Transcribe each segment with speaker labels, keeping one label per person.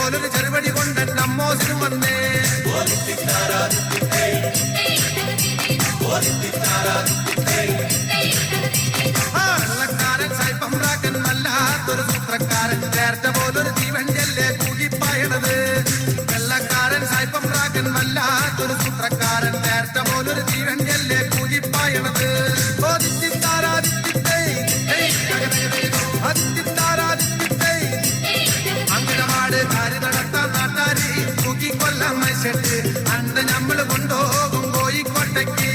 Speaker 1: പോലൊരു ചെറുപടി കൊണ്ട് നമ്മോസിനും വന്നേ. വെള്ളക്കാരൻ സൈപ്പംറാക്കൻ വല്ലാത്തൊരു സൂത്രക്കാരൻ, നേരത്തെ പോലൊരു തീവണ്ടിയല്ലേ കൂകിപ്പായണത്. വെള്ളക്കാരൻ സൈപ്പംറാക്കൻ വല്ലാത്തൊരു സൂത്രക്കാരൻ, നേരത്തെ പോലൊരു തീവണ്ടിയല്ലേ കൂകിപ്പായണത്. അങ്കനവാട് കാര്യം നടത്താൻ നാട്ടാരി തൂക്കിക്കൊല്ലാൻ മനുഷ്യട്ട് അന്ന് നമ്മള് കൊണ്ടുപോകും കോഴിക്കോട്ടയ്ക്ക്.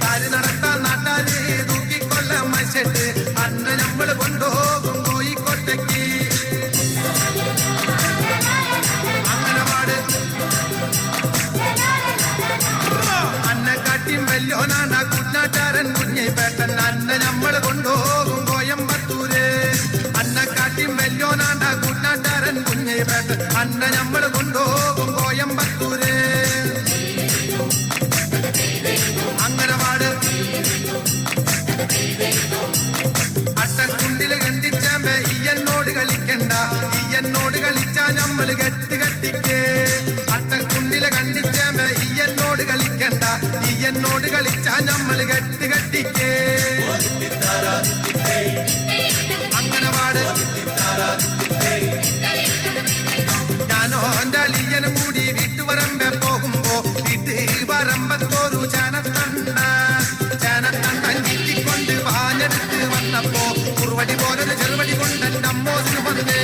Speaker 1: കാര്യം നടത്താൻ നാട്ടാരി തൂക്കിക്കൊല്ലാൻ മനുഷ്യട്ട് അന്ന് നമ്മള് കൊണ്ടുപോകും കോഴിക്കോട്ടയ്ക്ക്. അങ്കനവാട് അന്നെക്കാട്ടിയും വല്യോനാണ് കുഞ്ഞാട്ടാരൻ കുഞ്ഞിപ്പേട്ടൻ, അന്ന് നമ്മള് കൊണ്ടുപോകും കോയമ്പത്തൂര്. അന്നെക്കാട്ടിയും വല്യോനാണ് കുഞ്ഞാട്ടാരൻ കുഞ്ഞിപ്പേട്ടൻ, അന്ന് നമ്മള് കൊണ്ടുപോകും കോയമ്പത്തൂര്. അങ്കനവാട് അട്ടക്കുണ്ടില് കണ്ടിച്ചാമ്പ ഈയന്നോട് കളിക്കണ്ട, ഈയന്നോട് കളിച്ചാ നമ്മള് കെട്ടിക്കേ. അട്ടക്കുണ്ടില് കണ്ടിച്ചാമ്പ ഈയന്നോട് കളിക്കണ്ട, ഈയന്നോട് കളിച്ചാ നമ്മള് കെട്ടിക്കേ. അങ്കനവാട് ഞാനോ എന്റെ അലിയനും കൂടി വീട്ടുപറമ്പ പോകുമ്പോ വീട്ടുപറമ്പത്തോരു ചേനത്തണ്ടൻ ചീറ്റിക്കൊണ്ട് പാഞ്ഞെടുത്ത് വന്നപ്പോ കുറുവടി പോലൊരു ചെറുവടി കൊണ്ട് നമ്മോസിന് വന്നേ.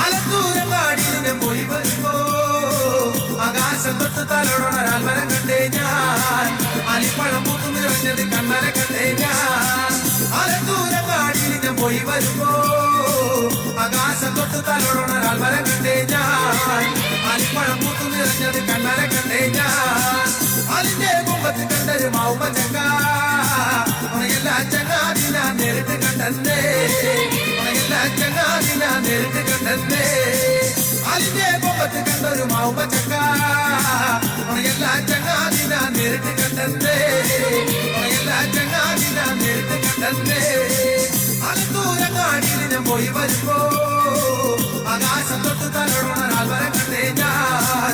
Speaker 1: ആലത്തൂരങ്ങാടിയിലെ പോയി വരുമ്പോ ആകാശം തൊട്ട് തലോടൊരാൽ വരം കണ്ടേ ഞാൻ, അലിപ്പഴം പൂത്തു നിറഞ്ഞത് കണ്ണര കണ്ടേ ഞാൻ. ആലത്തൂരങ്ങാടിയിലെ പോയി വരുമ്പോ ആകാശം തൊട്ട് തലോടൊരാൽ വരം കണ്ടേ ഞാൻ, അലിപ്പഴം പൂത്തു നിറഞ്ഞത് കണ്ണര കണ്ടേ ഞാൻ. അതിന്റെ കുമ്പത്ത് കണ്ടൊരു മാവുമ്പ ചങ്ക ഉണയെല്ലാ ചങ്ങാതി ഞാൻ നേരിട്ട് കണ്ടേ, ഉണയെല്ലാ ചങ്ങാതി ഞാൻ നേരിട്ട് കണ്ടേ. അതിന്റെ കുമ്പത്ത് കണ്ടൊരു മാവുമ്പ ചങ്ക ഉണയെല്ലാ ചങ്ങാതി ഞാൻ നേരിട്ട് കണ്ടേ, ഉണയെല്ലാ ചങ്ങാതി ഞാൻ നേരിട്ട് കണ്ടേ. ആലത്തൂരങ്ങാടിയിൽ ഞാൻ പോയി വരുമ്പോ ആകാശം തൊട്ട് തലോടൊരാൽ വരം കണ്ടേ ഞാൻ,